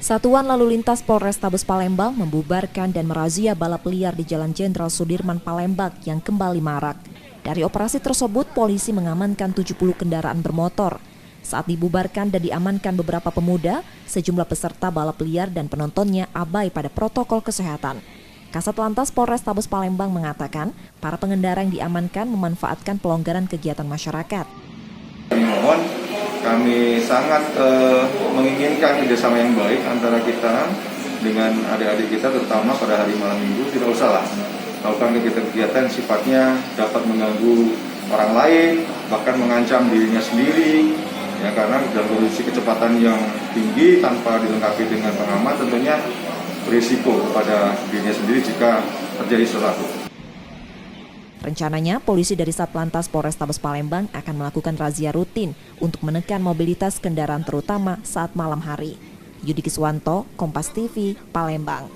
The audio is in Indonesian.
Satuan Lalu Lintas Polrestabes Palembang membubarkan dan merazia balap liar di Jalan Jenderal Sudirman, Palembang yang kembali marak. Dari operasi tersebut, polisi mengamankan 70 kendaraan bermotor. Saat dibubarkan dan diamankan beberapa pemuda, sejumlah peserta balap liar dan penontonnya abai pada protokol kesehatan. Kasat Lantas Polrestabes Palembang mengatakan, para pengendara yang diamankan memanfaatkan pelonggaran kegiatan masyarakat. Kami sangat menginginkan kerjasama yang baik antara kita dengan adik-adik kita, terutama pada hari malam minggu. Tidak usahlah melakukan kegiatan sifatnya dapat mengganggu orang lain, bahkan mengancam dirinya sendiri. Ya, karena dalam kondisi kecepatan yang tinggi tanpa dilengkapi dengan pengaman tentunya berisiko kepada dirinya sendiri jika terjadi sesuatu. Rencananya, polisi dari Satlantas Polrestabes Palembang akan melakukan razia rutin untuk menekan mobilitas kendaraan terutama saat malam hari. Yudi Kiswanto, Kompas TV, Palembang.